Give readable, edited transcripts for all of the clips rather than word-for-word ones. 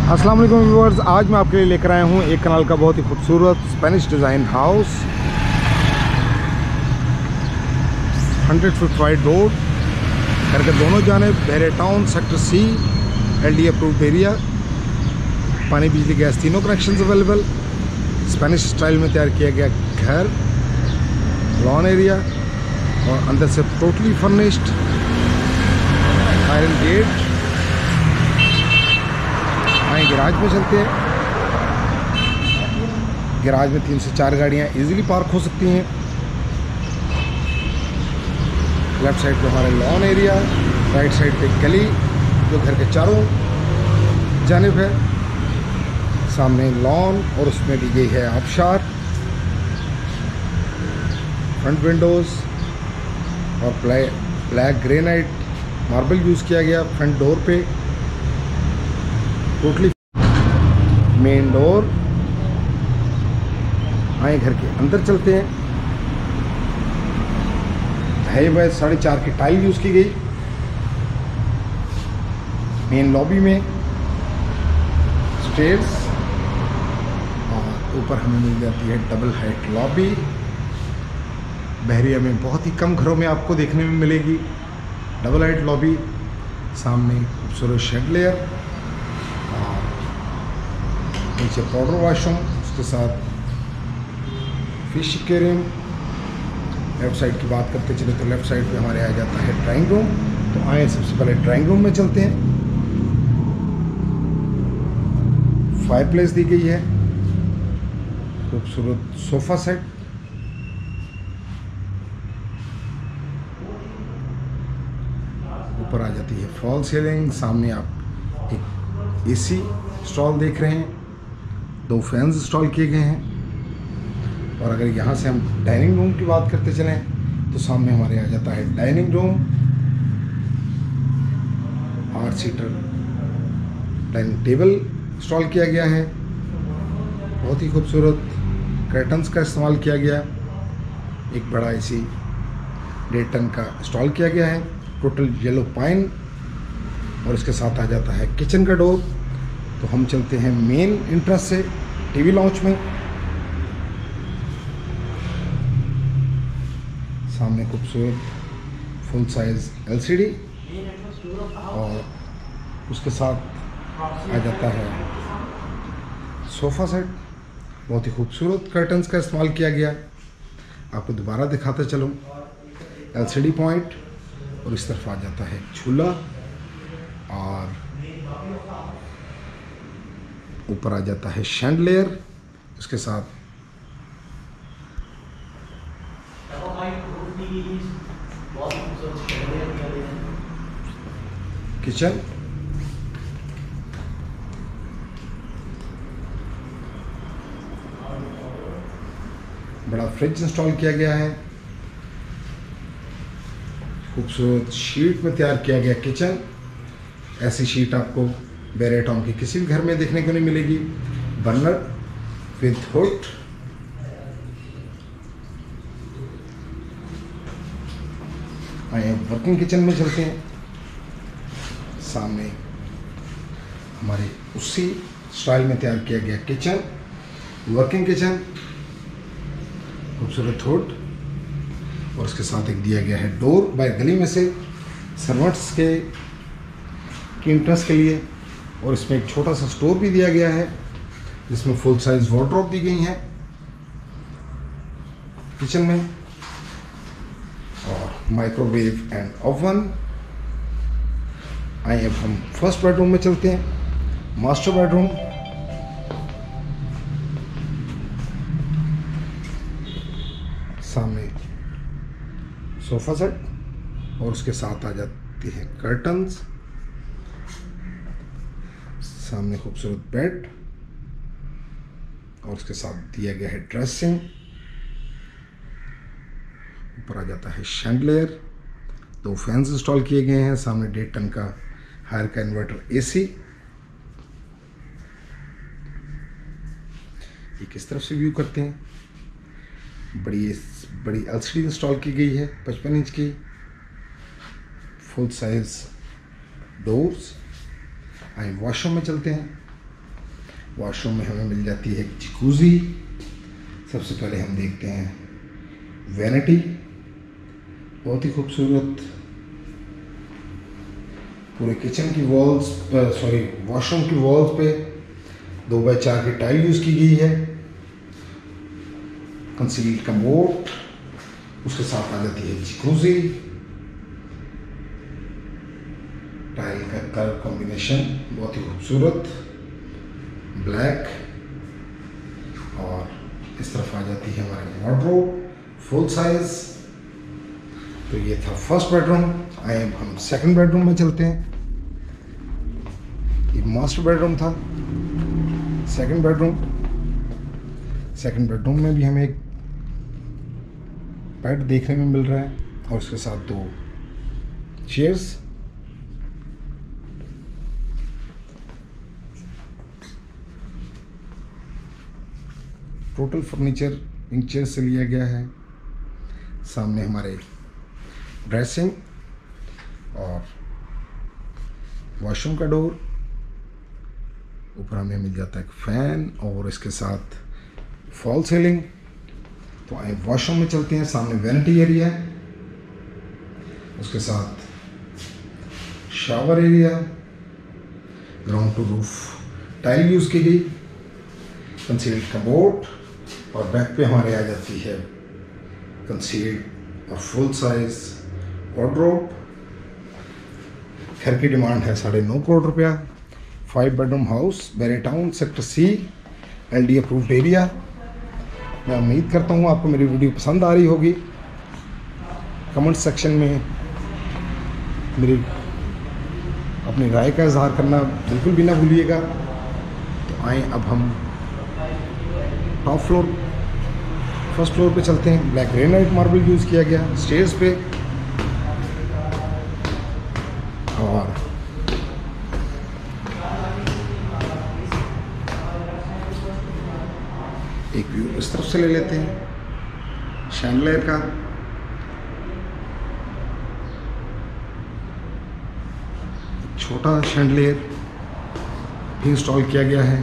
अस्सलाम वालेकुम व्यूअर्स, आज मैं आपके लिए लेकर आया हूँ एक कनाल का बहुत ही खूबसूरत Spanish design house. 100 feet wide road, घर के दोनों जाने Bahria town sector C LD approved area. पानी बिजली गैस तीनों कनेक्शंस अवेलेबल। स्पेनिश स्टाइल में तैयार किया गया घर, लॉन एरिया और अंदर से totally furnished, iron gate. Garage में चलते हैं। गैराज में 3 से 4 गाड़ियां इजीली पार्क हो सकती हैं। लेफ्ट साइड पे हमारा लॉन एरिया, राइट साइड पे गली जो घर के चारों जानिब है। सामने लॉन और उसमें दी गई है आबशार। फ्रंट विंडोज़ और ब्लैक ग्रेनाइट मार्बल यूज़ किया गया फ्रंट डोर पे। Totally main door. आए घर के अंदर चलते हैं। 2.5 बाय 4.5 की टाइल यूज की गई। मेन लॉबी में स्टेयर्स और ऊपर हमें मिल जाती है डबल हाइट लॉबी। बहरिया में बहुत ही कम घरों में आपको देखने में मिलेगी डबल हाइट लॉबी। सामने खूबसूरत शेड लेयर, नीचे पाउडर वॉशरूम, उसके साथ फिश एक्वेरियम। लेफ्ट साइड की बात करते चले तो लेफ्ट साइड पे हमारे आ जाता है ड्राइंग रूम। तो आए सबसे पहले ड्राइंग रूम में चलते हैं। फायरप्लेस दी गई है, खूबसूरत सोफा सेट, ऊपर आ जाती है फॉल सीलिंग। सामने आप एक AC इंस्टॉल देख रहे हैं, 2 फैंस इंस्टॉल किए गए हैं। और अगर यहाँ से हम डाइनिंग रूम की बात करते चलें तो सामने हमारे आ जाता है dining room. 8 seater dining table install किया गया है। बहुत ही खूबसूरत कर्टन्स का इस्तेमाल किया गया। एक बड़ा AC 1.5 टन का इंस्टॉल किया गया है, टोटल येलो पाइन। और इसके साथ आ जाता है किचन का डोर। तो हम चलते हैं मेन इंट्रेंस से टीवी लॉन्च में। सामने खूबसूरत फुल साइज LCD और उसके साथ आ जाता है सोफ़ा सेट। बहुत ही खूबसूरत कर्टन्स का इस्तेमाल किया गया। आपको दोबारा दिखाते चलूँ, LCD पॉइंट और इस तरफ आ जाता है झूला और ऊपर आ जाता है शैंडलियर। उसके साथ किचन, बड़ा फ्रिज इंस्टॉल किया गया है। खूबसूरत शीट में तैयार किया गया किचन। ऐसी शीट आपको बहरे टाउन की किसी भी घर में देखने को नहीं मिलेगी। Burner with hood. आइए वर्किंग किचन में चलते हैं। सामने हमारे उसी स्टाइल में तैयार किया गया किचन, वर्किंग किचन, खूबसूरत हुड और उसके साथ एक दिया गया है डोर बाय गली में से सर्वेंट्स के एंट्रेंस के लिए। और इसमें एक छोटा सा स्टोर भी दिया गया है जिसमें फुल साइज वार्डरोब दी गई है किचन में। और माइक्रोवेव एंड ओवन। आइए अब हम फर्स्ट बेडरूम में चलते हैं, मास्टर बेडरूम। सामने सोफा सेट और उसके साथ आ जाती है कर्टन्स। सामने खूबसूरत बेड और उसके साथ दिया गया है ड्रेसिंग। ऊपर आ जाता है शैंडलियर। 2 फैंस इंस्टॉल किए गए हैं। सामने 1.5 टन का हायर का इन्वर्टर AC। ये किस तरफ से व्यू करते हैं। बड़ी LCD इंस्टॉल की गई है 55 इंच की। Full size doors. आइए वॉशरूम में चलते हैं। वॉशरूम में हमें मिल जाती है जकूज़ी। सबसे पहले हम देखते हैं वैनिटी, बहुत ही खूबसूरत। पूरे किचन की वॉल्स वॉशरूम की वॉल्स पे 2x4 की टाइल यूज़ की गई है। कंसील्ड कमोड, उसके साथ आ जाती है जकूज़ी। टाइल का कलर कॉम्बिनेशन बहुत ही खूबसूरत, ब्लैक। और इस तरफ आ जाती है हमारी वार्डरोब फुल साइज। तो ये था फर्स्ट बेडरूम। आए अब हम सेकंड बेडरूम में चलते हैं। ये मास्टर बेडरूम था। सेकंड बेडरूम में भी हमें एक बेड देखने में मिल रहा है और उसके साथ 2 चेयर्स। टोटल फर्नीचर इन चेयर से लिया गया है। सामने हमारे ड्रेसिंग और वॉशरूम का डोर। ऊपर हमें मिल जाता है एक फैन और इसके साथ फॉल सीलिंग। तो आए वॉशरूम में चलते हैं। सामने वैनिटी एरिया, उसके साथ shower area, ground to roof tile use की गई, कंसील्ड कमोड। और बैक पे हमारे आ जाती है कंसील्ड और फुल साइज वार्डरोब। घर की डिमांड है 9.5 करोड़ रुपया। 5 bedroom house, Bahria Town, sector C, LD approved area. मैं उम्मीद करता हूँ आपको मेरी वीडियो पसंद आ रही होगी। कमेंट सेक्शन में मेरी अपनी राय का इजहार करना बिल्कुल भी ना भूलिएगा। तो आए अब हम फर्स्ट फ्लोर पे चलते हैं। ब्लैक ग्रेनाइट मार्बल यूज़ किया गया स्टेयर्स पे। और एक व्यू इस तरफ से ले लेते हैं शैंडलियर का। छोटा शैंडलियर भी इंस्टॉल किया गया है।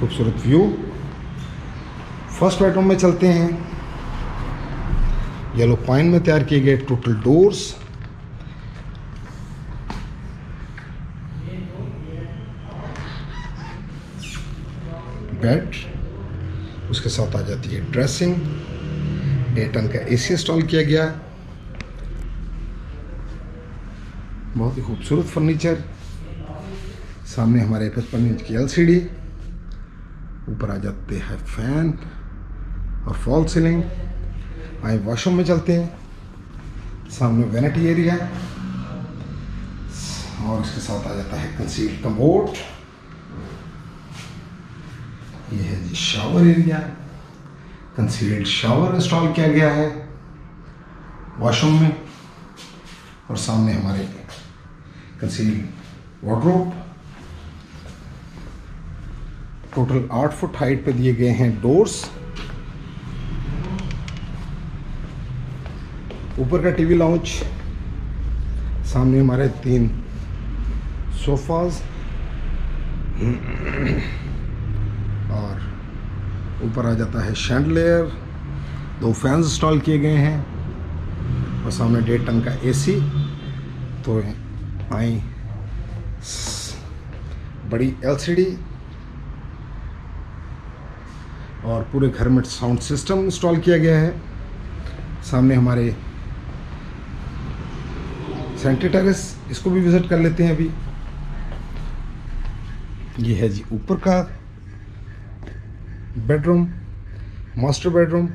खूबसूरत व्यू। फर्स्ट बेडरूम में चलते हैं। येलो पाइन में तैयार किए गए टोटल डोर्स। बेड, उसके साथ आ जाती है ड्रेसिंग। 1.5 टन का AC इंस्टॉल किया गया। बहुत ही खूबसूरत फर्नीचर। सामने हमारे 55 इंच की LCD। ऊपर आ जाते हैं फैन और फॉल सीलिंग। आए वॉशरूम में चलते हैं। सामने वैनिटी एरिया और इसके साथ आ जाता है कंसील्ड कमोड। ये है जी shower area. Concealed shower install किया गया है वॉशरूम में। और सामने हमारे concealed wardrobe. Total 8 foot height पे दिए गए हैं डोर्स। ऊपर का टीवी लाउंज। सामने हमारे 3 सोफाज और ऊपर आ जाता है शैंडलियर। 2 फैंस इंस्टॉल किए गए हैं और सामने 1.5 टन का AC। तो आई बड़ी LCD और पूरे घर में साउंड सिस्टम इंस्टॉल किया गया है। सामने हमारे सेंट्री टेरेस, इसको भी विजिट कर लेते हैं अभी। ये है जी ऊपर का बेडरूम, मास्टर बेडरूम।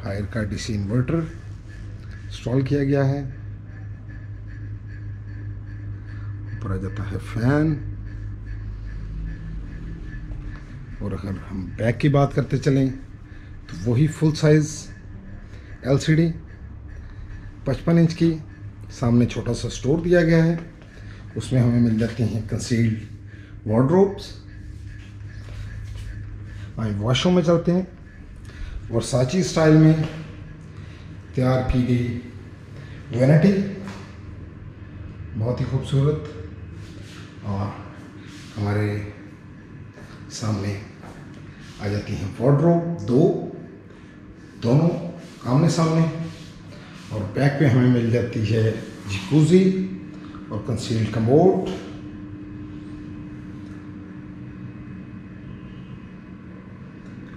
हायर का DC इन्वर्टर इंस्टॉल किया गया है। ऊपर आ जाता है फैन। और अगर हम बैक की बात करते चलें तो वही फुल साइज LCD 55 इंच की। सामने छोटा सा स्टोर दिया गया है, उसमें हमें मिल जाती हैं कंसील्ड वार्डरोब्स। आइए वॉशरूम में चलते हैं। वर्साची स्टाइल में तैयार की गई वैनिटी बहुत ही खूबसूरत। और हमारे सामने आ जाती हैं वार्डरोब, दोनों आमने सामने। और बैक पे हमें मिल जाती है जकूजी और कंसील्ड कमोड।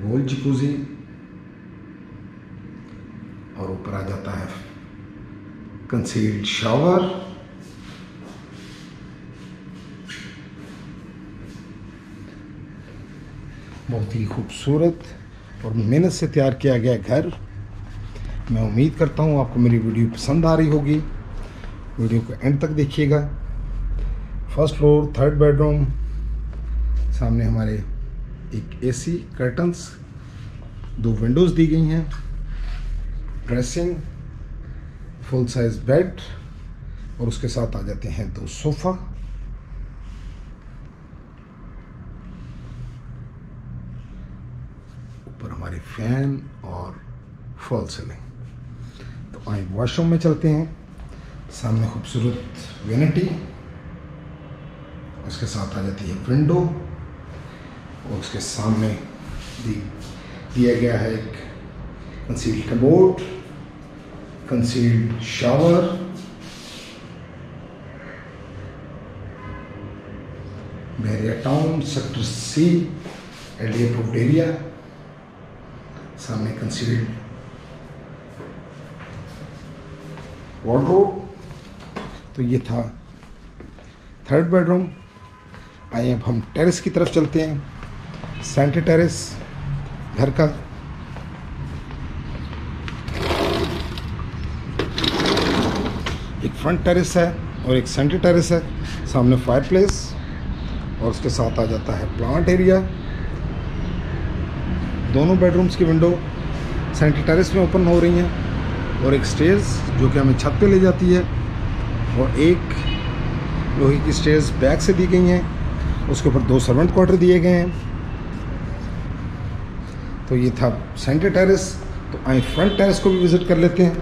गोल जकूजी और ऊपर आ जाता है कंसील्ड शावर। बहुत ही खूबसूरत और मेहनत से तैयार किया गया घर। मैं उम्मीद करता हूँ आपको मेरी वीडियो पसंद आ रही होगी। वीडियो को एंड तक देखिएगा। First floor, 3rd bedroom. सामने हमारे एक एसी, कर्टन्स, 2 विंडोज़ दी गई हैं, ड्रेसिंग, फुल साइज बेड और उसके साथ आ जाते हैं 2 सोफ़ा। ऊपर हमारे फैन और फॉल सीलिंग। तो आए वॉशरूम में चलते हैं। सामने खूबसूरत वेनिटी, उसके साथ आ जाती है विंडो और उसके सामने दिया गया है एक concealed commode, concealed shower, Bahria Town, sector C, LDA approved area. सामने कंसील्ड वार्डरोब। तो ये था 3rd बेडरूम। आइए अब हम टेरेस की तरफ चलते हैं। सेंटर टेरेस घर का। एक फ्रंट टेरेस है और एक सेंटर टेरेस है। सामने फायरप्लेस और उसके साथ आ जाता है प्लांट एरिया। दोनों बेडरूम्स की विंडो सेंटर टेरेस में ओपन हो रही हैं और एक स्टेयर्स जो कि हमें छत पे ले जाती है और एक लोहे की स्टेयर्स बैक से दी गई हैं। उसके ऊपर 2 सर्वेंट क्वार्टर दिए गए हैं। तो ये था सेंटर टेरेस। तो आए फ्रंट टेरेस को भी विजिट कर लेते हैं।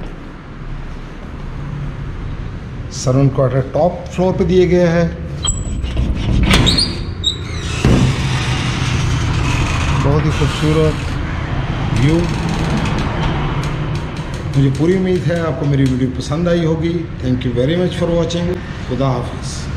सर्वेंट क्वार्टर टॉप फ्लोर पे दिए गए हैं। बहुत ही खूबसूरत व्यू। मुझे पूरी उम्मीद है आपको मेरी वीडियो पसंद आई होगी। Thank you very much for watching. खुदा हाफिज़।